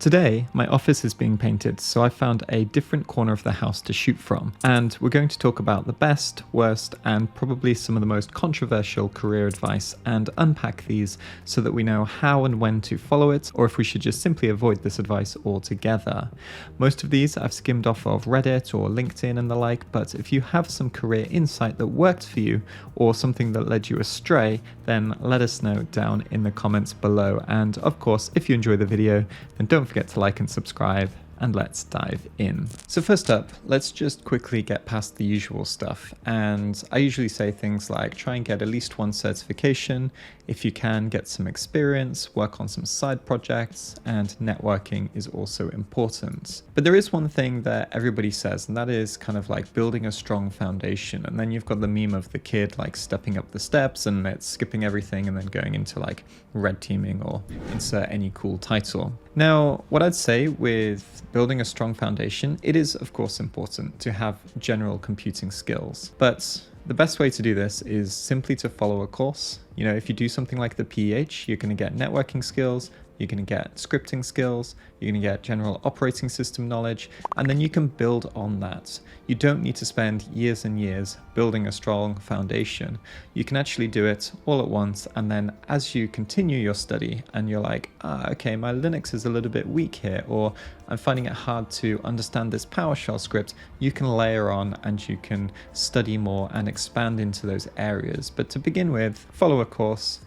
Today, my office is being painted, so I found a different corner of the house to shoot from, and we're going to talk about the best, worst, and probably some of the most controversial career advice and unpack these so that we know how and when to follow it, or if we should just simply avoid this advice altogether. Most of these I've skimmed off of Reddit or LinkedIn and the like, but if you have some career insight that worked for you, or something that led you astray, then let us know down in the comments below. And of course, if you enjoy the video, then don't forget to like and subscribe, and let's dive in. So first up, let's just quickly get past the usual stuff. And I usually say things like try and get at least one certification. If you can, get some experience, work on some side projects, and networking is also important. But there is one thing that everybody says, and that is kind of like building a strong foundation. And then you've got the meme of the kid like stepping up the steps and it's skipping everything and then going into like red teaming or insert any cool title. Now, what I'd say with building a strong foundation, it is of course important to have general computing skills, but the best way to do this is simply to follow a course. You know, if you do something like the PEH, you're going to get networking skills, you're going to get scripting skills, you're going to get general operating system knowledge, and then you can build on that. You don't need to spend years and years building a strong foundation. You can actually do it all at once, and then as you continue your study and you're like, okay, my Linux is a little bit weak here, or I'm finding it hard to understand this PowerShell script, you can layer on and you can study more and expand into those areas. But to begin with, follow a course,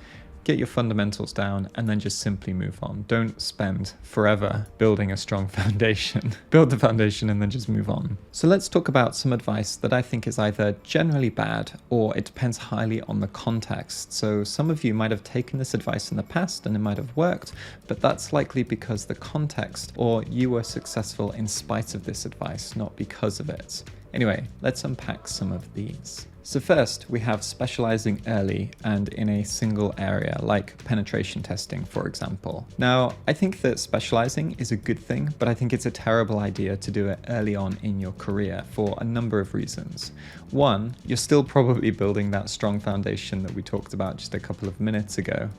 get your fundamentals down, and then just simply move on. Don't spend forever building a strong foundation. Build the foundation and then just move on. So let's talk about some advice that I think is either generally bad or it depends highly on the context. So some of you might have taken this advice in the past and it might have worked, but that's likely because the context, or you were successful in spite of this advice, not because of it. Anyway, let's unpack some of these. So first, we have specializing early and in a single area, like penetration testing, for example. Now, I think that specializing is a good thing, but I think it's a terrible idea to do it early on in your career for a number of reasons. One, you're still probably building that strong foundation that we talked about just a couple of minutes ago,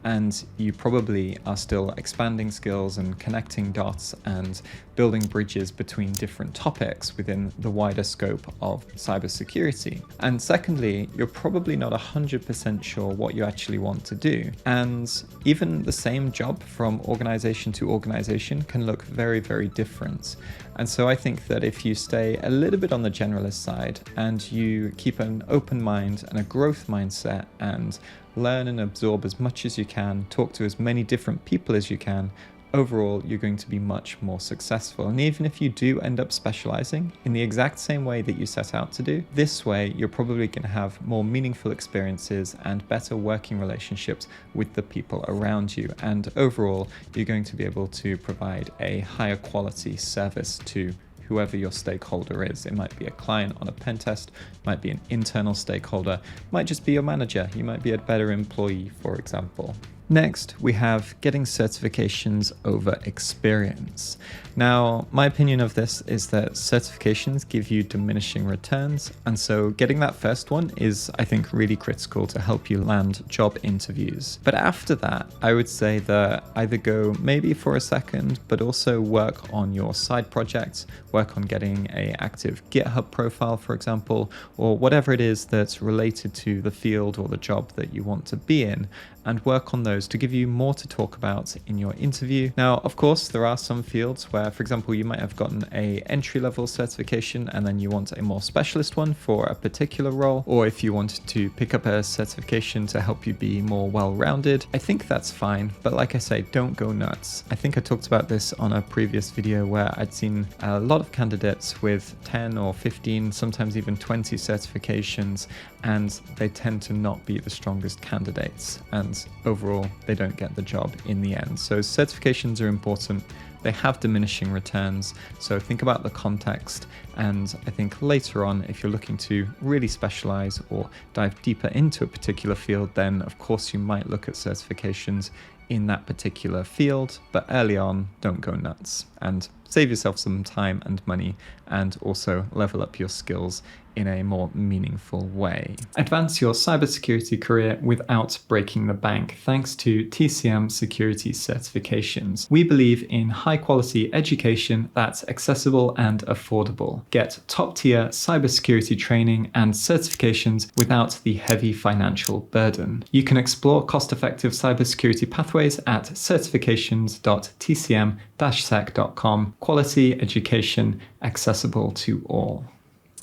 and you probably are still expanding skills and connecting dots and building bridges between different topics within the wider scope of cybersecurity. And secondly, you're probably not 100% sure what you actually want to do. And even the same job from organization to organization can look very, very different. And so I think that if you stay a little bit on the generalist side and you keep an open mind and a growth mindset and learn and absorb as much as you can, talk to as many different people as you can, overall, you're going to be much more successful. And even if you do end up specializing in the exact same way that you set out to do, this way you're probably going to have more meaningful experiences and better working relationships with the people around you. And overall, you're going to be able to provide a higher quality service to whoever your stakeholder is. It might be a client on a pen test, might be an internal stakeholder, might just be your manager. You might be a better employee, for example. Next, we have getting certifications over experience. Now, my opinion of this is that certifications give you diminishing returns, and so getting that first one is, I think, really critical to help you land job interviews. But after that, I would say that either go maybe for a second, but also work on your side projects, work on getting an active GitHub profile, for example, or whatever it is that's related to the field or the job that you want to be in, and work on those to give you more to talk about in your interview. Now, of course, there are some fields where, for example, you might have gotten a entry-level certification and then you want a more specialist one for a particular role, or if you wanted to pick up a certification to help you be more well-rounded, I think that's fine. But like I say, don't go nuts. I think I talked about this on a previous video where I'd seen a lot of candidates with 10 or 15, sometimes even 20 certifications, and they tend to not be the strongest candidates. And overall, they don't get the job in the end. So certifications are important. They have diminishing returns. So think about the context. And I think later on, if you're looking to really specialize or dive deeper into a particular field, then of course you might look at certifications in that particular field. But early on, don't go nuts and save yourself some time and money, and also level up your skills in a more meaningful way. Advance your cybersecurity career without breaking the bank thanks to TCM security certifications. We believe in high quality education that's accessible and affordable. Get top tier cybersecurity training and certifications without the heavy financial burden. You can explore cost-effective cybersecurity pathways at certifications.tcm-sec.com. Quality education accessible to all.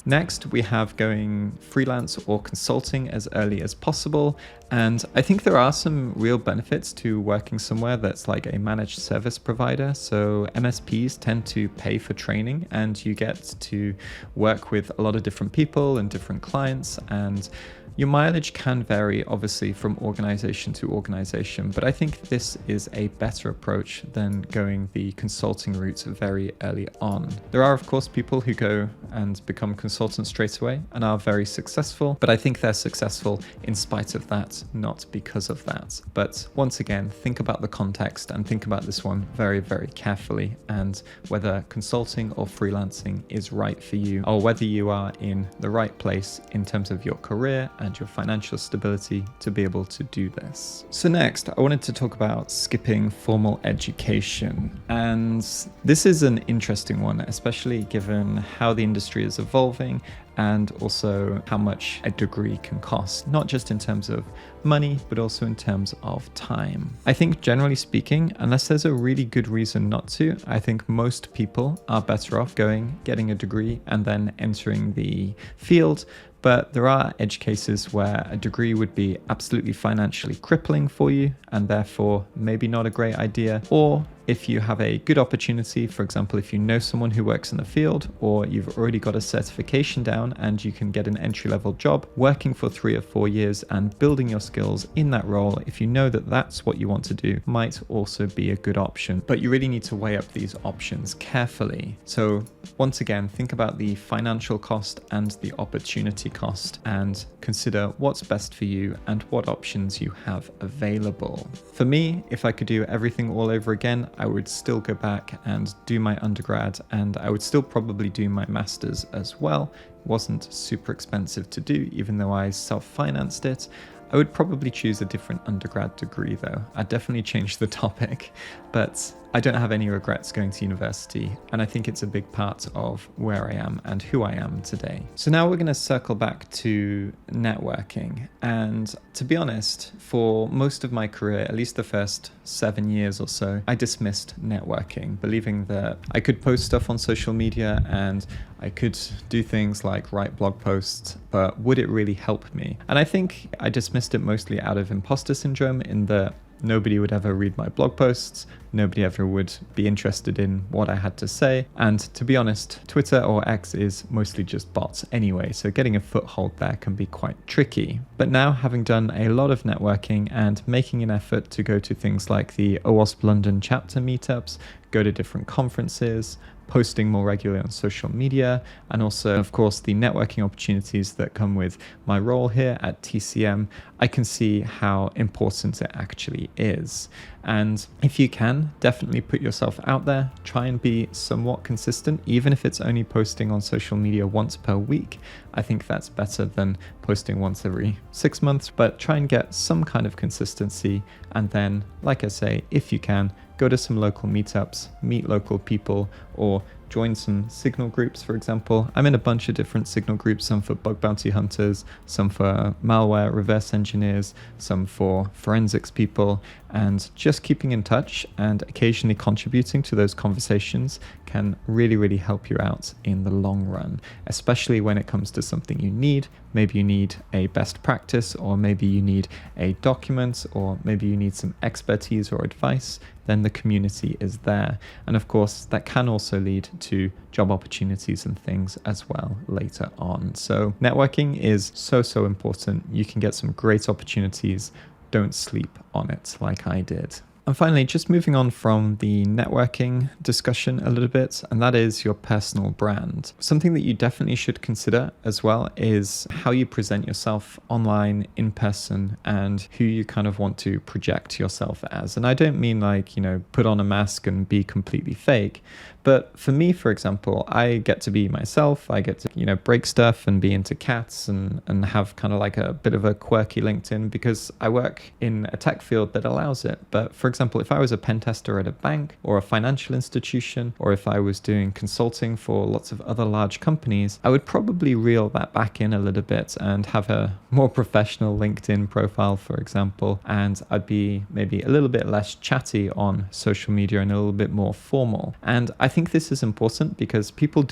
Next, we have going freelance or consulting as early as possible. And I think there are some real benefits to working somewhere that's like a managed service provider. So MSPs tend to pay for training, and you get to work with a lot of different people and different clients, and your mileage can vary, obviously, from organization to organization, but I think this is a better approach than going the consulting route very early on. There are, of course, people who go and become consultants straight away and are very successful, but I think they're successful in spite of that, not because of that. But once again, think about the context and think about this one very, very carefully, and whether consulting or freelancing is right for you, or whether you are in the right place in terms of your career and your financial stability to be able to do this. So next, I wanted to talk about skipping formal education. And this is an interesting one, especially given how the industry is evolving and also how much a degree can cost, not just in terms of money, but also in terms of time. I think generally speaking, unless there's a really good reason not to, I think most people are better off getting a degree and then entering the field. But there are edge cases where a degree would be absolutely financially crippling for you and therefore maybe not a great idea. Or if you have a good opportunity, for example, if you know someone who works in the field, or you've already got a certification down and you can get an entry-level job working for 3 or 4 years and building your skills in that role, if you know that that's what you want to do, might also be a good option. But you really need to weigh up these options carefully. So once again, think about the financial cost and the opportunity cost and consider what's best for you and what options you have available. For me, if I could do everything all over again, I would still go back and do my undergrad, and I would still probably do my master's as well. It wasn't super expensive to do, even though I self-financed it. I would probably choose a different undergrad degree though. I'd definitely change the topic, but I don't have any regrets going to university, and I think it's a big part of where I am and who I am today. So now we're going to circle back to networking. And to be honest, for most of my career, at least the first 7 years or so, I dismissed networking, believing that I could post stuff on social media and I could do things like write blog posts, but would it really help me? And I think I dismissed it mostly out of imposter syndrome, in that nobody would ever read my blog posts, nobody ever would be interested in what I had to say. And to be honest, Twitter or X is mostly just bots anyway, so getting a foothold there can be quite tricky. But now, having done a lot of networking and making an effort to go to things like the OWASP London chapter meetups, go to different conferences, posting more regularly on social media, and also, of course, the networking opportunities that come with my role here at TCM, I can see how important it actually is. And if you can, definitely put yourself out there, try and be somewhat consistent, even if it's only posting on social media once per week. I think that's better than posting once every 6 months, but try and get some kind of consistency. And then, like I say, if you can, go to some local meetups, meet local people, or join some signal groups, for example. I'm in a bunch of different signal groups, some for bug bounty hunters, some for malware reverse engineers, some for forensics people, and just keeping in touch and occasionally contributing to those conversations can really, really help you out in the long run, especially when it comes to something you need. Maybe you need a best practice, or maybe you need a document, or maybe you need some expertise or advice. Then the community is there. And of course, that can also lead to job opportunities and things as well later on. So networking is so, so important. You can get some great opportunities. Don't sleep on it like I did. And finally, just moving on from the networking discussion a little bit, and that is your personal brand. Something that you definitely should consider as well is how you present yourself online, in person, and who you kind of want to project yourself as. And I don't mean like, put on a mask and be completely fake. But for me, for example, I get to be myself. I get to, break stuff and be into cats and have kind of like a bit of a quirky LinkedIn because I work in a tech field that allows it. But for example, if I was a pen tester at a bank or a financial institution, or if I was doing consulting for lots of other large companies, I would probably reel that back in a little bit and have a more professional LinkedIn profile, for example. And I'd be maybe a little bit less chatty on social media and a little bit more formal. And I think this is important because people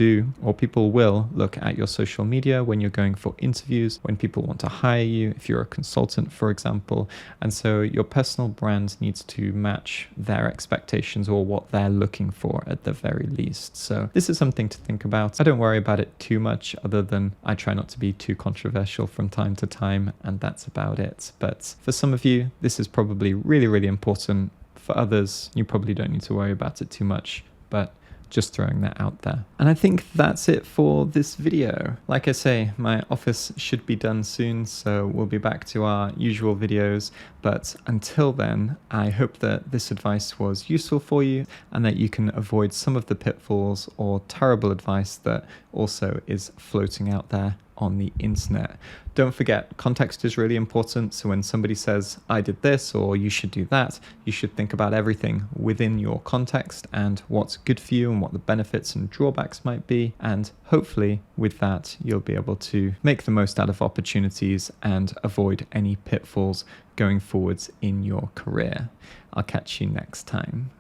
will look at your social media when you're going for interviews, when people want to hire you, if you're a consultant, for example. And so your personal brand needs to match their expectations or what they're looking for at the very least. So this is something to think about. I don't worry about it too much, other than I try not to be too controversial from time to time, and that's about it. But for some of you, this is probably really, really important. For others, you probably don't need to worry about it too much, but just throwing that out there. And I think that's it for this video. Like I say, my office should be done soon, so we'll be back to our usual videos. But until then, I hope that this advice was useful for you and that you can avoid some of the pitfalls or terrible advice that also is floating out there on the internet. Don't forget, context is really important. So when somebody says, I did this, or you should do that, you should think about everything within your context and what's good for you and what the benefits and drawbacks might be. And hopefully with that, you'll be able to make the most out of opportunities and avoid any pitfalls going forwards in your career. I'll catch you next time.